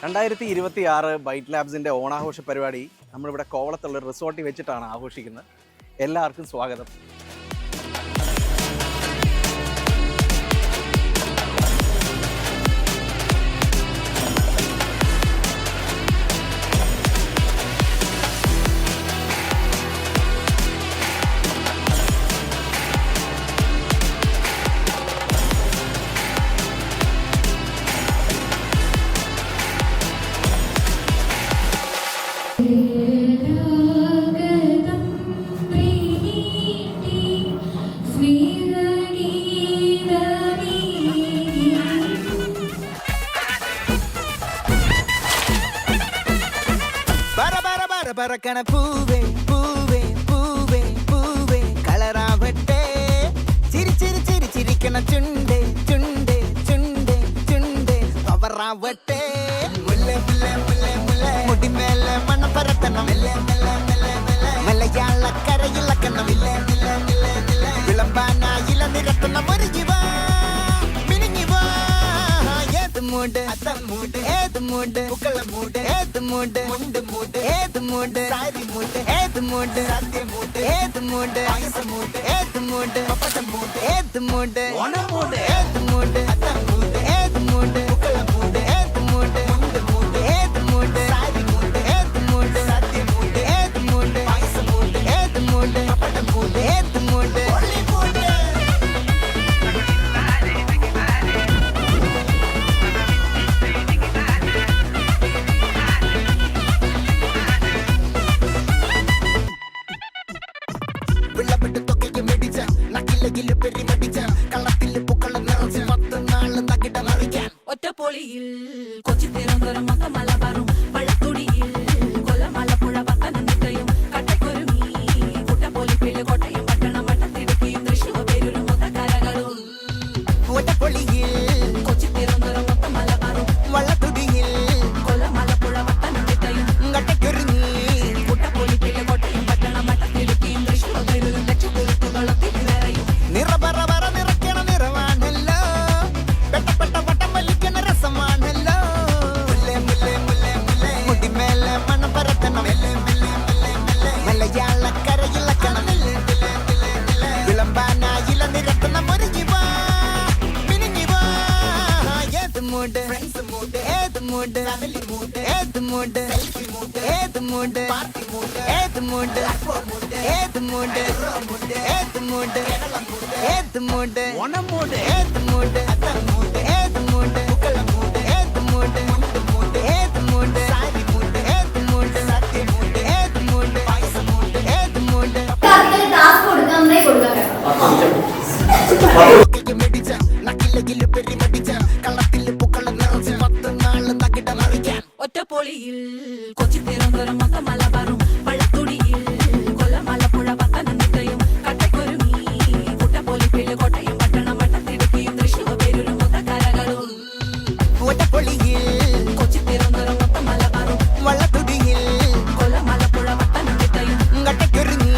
2026 byte ലാബ്സിൻ്റെ ഓണാഘോഷ പരിപാടി നമ്മളിവിടെ കോവളത്തുള്ള റിസോർട്ടിൽ വെച്ചിട്ടാണ് ആഘോഷിക്കുന്നത്. എല്ലാവർക്കും സ്വാഗതം. പറക്കണ പൂവേ പൂവേ പൂവേ പൂവേ കളറാവട്ടെ ചിരി ചിരി ചിരി ചിരിക്കണ ചുണ്ടേ ചുണ്ടേ ചുണ്ടേ ചുണ്ടേ പവറാവട്ടെ മുല്ലേ മുല്ലേ മുല്ലേ മുല്ലേ മുടിമേലെ മണം പരത്തണം മലയാളക്കരയിളക്കണം വിളമ്പാനായില നിരത്തണം ഒരുങ്ങിവാ മിനിങ്ങിവാ ഏത് മൂട് അത്തം മൂട് ഏത് മൂട് പുക്കള മൂട് ഏത് മൂട് മുണ്ട് മൂട് ഏത് മൂട് സാരി മൂട് ഏത് മൂട് സദ്യ മൂട് ഏത് മൂട് പായസ മൂട് ഏത് മൂട് പപ്പടം മൂട് ഏത് മൂട് ഓണം മൂട് ഏത് മൂട് അത്തം മൂട് ഏത് മൂട് പുക്കള മൂട് ഏത് മൂട് മുണ്ട് മൂട് ഏത് മൂട് സാരി മൂട് ഏത് മൂട് സദ്യ മൂട് ഏത് മൂട് പായസ മൂട് ഏത് മൂട് പപ്പടം മൂട് ഏത് മൂട് ഒളി മൂട് ഒറ്റപ്പൊളിയിൽ കൊച്ചി തിരുവനന്തപുരം മൊത്തം മലബാറും വള്ളത്തുടിയിൽ കൊല്ലം ആലപ്പുഴ പത്തനംതിട്ടയും കട്ടക്കൊരുമി കുട്ടപ്പൊലിപ്പില് കോട്ടയം പട്ടണം വട്ടത്തിടുക്കിയും തൃശ്ശൂർ പേരൂരും മൊത്തക്കരകളും ഒറ്റപ്പൊളിയിൽ കൊച്ചി തിരുവനന്തപുരം മൊത്തം മലബാറും വള്ളത്തുടിയിൽ കൊല്ലം ആലപ്പുഴ പത്തനംതിട്ടയും കട്ടക്കൊരുങ്ങി കുട്ടപ്പൊലിപ്പില് കോട്ടയം പട്ടണം വട്ടത്തിടുക്കിയും തൃശ്ശൂർ പേരൂരും ലക്ഷത്തുരുത്തുകളും തിരുവേറയും നിറപറ നിറയ്ക്കണ നിറവാണല്ലോ പെട്ടപ്പെട്ട വട്ടം വലിക്കണ രസമാണല്ലോ മുല്ലേ മുല്ലേ മുല്ലേ മുല്ലേ മുടിമേലെ മണം പരത്തണം മലയാളക്കരയിളക്കണം വിളമ്പാനായില നിരത്തണം ഒരുങ്ങിവാ മിനിങ്ങിവാ ഏത് മൂട് മൂട് ഏത് മൂട് ഫാമിലി മൂട് ഏത് മൂട് സെൽഫി മൂട് ഏത് മൂട് പാർട്ടി മൂട് ഏത് മൂട് ഏത് മൂട് ഏത് മൂട് ഏത് മൂട് ഓണം മൂട് ഏത് മൂട് അത്തം മൂട് ഏത് മൂട് പുക്കള മൂട് ഏത് മൂട് മുണ്ട് മൂട് ഏത് മൂട് സാരി മൂട് ഏത് മൂട് സദ്യ മൂട് ഏത് മൂട് പായസ മൂട് ഏത് മൂട് മെടിച്ച നക്കിലകില് പെരിമടിച്ച കള്ളത്തില് പുക്കള നിറച്ച് 10 നാള് തകിട മറിക്കാൻ ഒറ്റപ്പൊളിയിൽ കൊച്ചി തിരുവനന്തപുരം മൊത്തം മലബാറും വള്ളത്തുടിയിൽ കൊല്ലം ആലപ്പുഴ പത്തനംതിട്ടയും കട്ടക്കൊരുമി കുട്ടപ്പൊലിപ്പില് കോട്ടയം പട്ടണം വട്ടത്തിടുക്കിയും തൃശ്ശൂർ പേരൂരും മൊത്തക്കരകളും ഒറ്റപ്പൊളിയിൽ കൊച്ചി തിരുവനന്തപുരം മൊത്തം മലബാറും വള്ളത്തുടിയിൽ കൊല്ലം ആലപ്പുഴ പത്തനംതിട്ടയും കട്ടക്കൊരുങ്ങി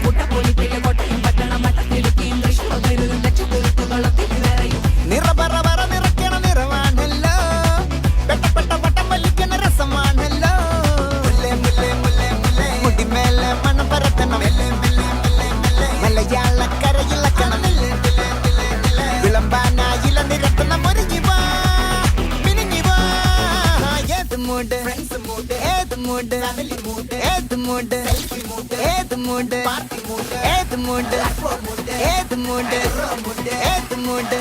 കുട്ടപ്പൊലിപ്പില് കോട്ടയം പട്ടണം വട്ടത്തിടുക്കിയും തൃശ്ശൂർ പേരൂരും ലക്ഷത്തുരുത്തുകളും തിരുവേറയും നിറപറ നിറയ്ക്കണ നിറവാണല്ലോ പെട്ടപ്പെട്ട വട്ടം വലിക്കണ രസമാണല്ലോ മുല്ലേ മുല്ലേ മുല്ലേ മുല്ലേ മുടിമേലെ മണം പരത്തണം മലയാളക്കരയിളക്കണം വിളമ്പാനായില നിരത്തണം ഒരുങ്ങിവാ മിനിങ്ങിവാ ഏത് മൂട് മൂട് ഏത് മൂട് ഫാമിലി മൂട് ഏത് മൂട് സെൽഫി മൂട് ഏത് മൂട് പാർട്ടി മൂട് ഏത് മൂട് ഏത് മൂട് ഏത് മൂട്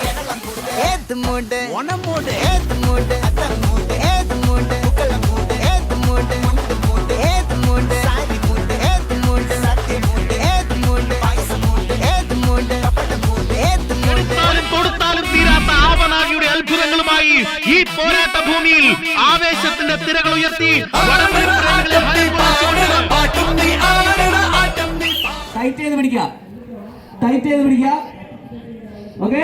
ഏത് മൂട് ഓണം മൂട് ഏത് മൂട് അത്തം മൂട് ഏത് മൂട് പുക്കള മൂട് ഏത് മൂട് മുണ്ട് മൂട് ഏത് മൂട് സാരി മൂട് ഏത് മൂട് സദ്യ മൂട് ഏത് മൂട് പായസ മൂട് ഏത് മൂട് പപ്പടം മൂട് ഏത് മൂട് കൊടുത്താലും തീരാത്ത ആവനാഴിയുടെ അത്ഭുതങ്ങളുമായി ഈ പോരാട്ട ഭൂമിയിൽ ആവേശത്തിന്റെ തിരകൾ ഉയർത്തി ടൈറ്റ് ചെയ്ത് പിടിക്കുക ഓക്കെ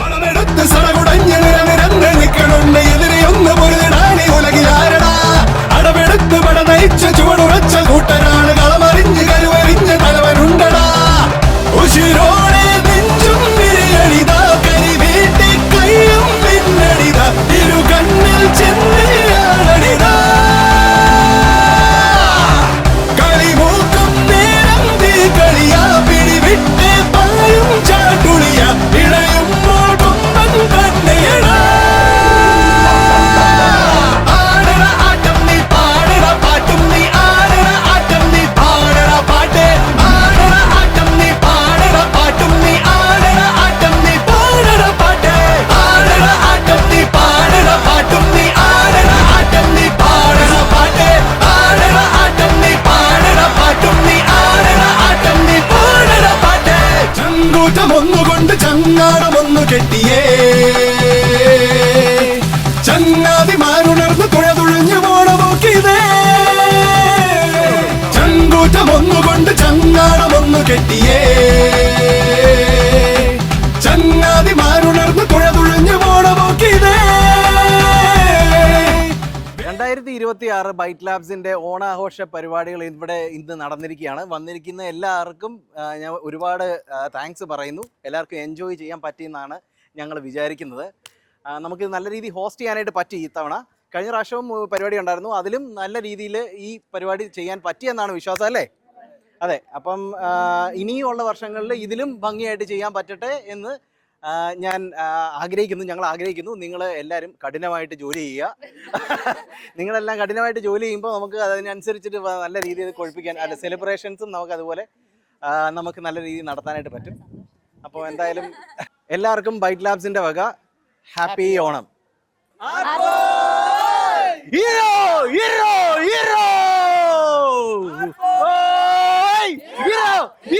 വളമെടുത്ത് സടകുടഞ്ഞ് നിരനിരന്ന് നിൽക്കണുണ്ട് എതിരെ ഒന്ന് പൊരുതിടാനി ഉലകിലാരടാ അടവെടുത്ത് പട നയിച്ച ചുവടുറച്ച കൂട്ടനാണ് കളമറിഞ്ഞ് കരുവരിഞ്ഞ് തലവനുണ്ടടാ ഉശിരോടെ നെഞ്ചും വിരിയണിതാ കരി വീട്ടി കയ്യും പിന്നടിതാ ചങ്കൂറ്റമൊന്നുകൊണ്ട് ചങ്ങാടമൊന്നു കെട്ടിയേ ചങ്ങാതിമാരുണർന്ന് തുഴതുഴഞ്ഞു പോണമോക്കിതേ ചങ്കൂറ്റമൊന്നുകൊണ്ട് ചങ്ങാടമൊന്നു കെട്ടിയേ ചങ്ങാതിമാരുണർന്ന് തുഴതുഴഞ്ഞു പോണമോക്കിതേ 2026 ബൈറ്റ് ലാബ്സിന്റെ ഓണാഘോഷ പരിപാടികൾ ഇവിടെ ഇന്ന് നടന്നിരിക്കുകയാണ്. വന്നിരിക്കുന്ന എല്ലാവർക്കും ഞാൻ ഒരുപാട് താങ്ക്സ് പറയുന്നു. എല്ലാവർക്കും എൻജോയ് ചെയ്യാൻ പറ്റിയെന്നാണ് ഞങ്ങൾ വിചാരിക്കുന്നത്. നമുക്ക് നല്ല രീതിയിൽ ഹോസ്റ്റ് ചെയ്യാനായിട്ട് പറ്റി ഇത്തവണ. കഴിഞ്ഞ പ്രാവശ്യവും പരിപാടി ഉണ്ടായിരുന്നു, അതിലും നല്ല രീതിയിൽ ഈ പരിപാടി ചെയ്യാൻ പറ്റിയെന്നാണ് വിശ്വാസം, അല്ലേ? അതെ. അപ്പം ഇനിയുള്ള വർഷങ്ങളിൽ ഇതിലും ഭംഗിയായിട്ട് ചെയ്യാൻ പറ്റട്ടെ എന്ന് ഞാൻ ആഗ്രഹിക്കുന്നു, ഞങ്ങൾ ആഗ്രഹിക്കുന്നു. നിങ്ങൾ എല്ലാവരും കഠിനമായിട്ട് ജോലി ചെയ്യുക. നിങ്ങളെല്ലാം കഠിനമായിട്ട് ജോലി ചെയ്യുമ്പോൾ നമുക്ക് അതിനനുസരിച്ചിട്ട് നല്ല രീതിയിൽ കൊഴിപ്പിക്കാൻ, അല്ല സെലിബ്രേഷൻസും നമുക്ക് അതുപോലെ നമുക്ക് നല്ല രീതിയിൽ നടത്താനായിട്ട് പറ്റും. അപ്പോൾ എന്തായാലും എല്ലാവർക്കും ബൈറ്റ് ലാബ്സിൻ്റെ വക happy Onam. Hero hero hero hero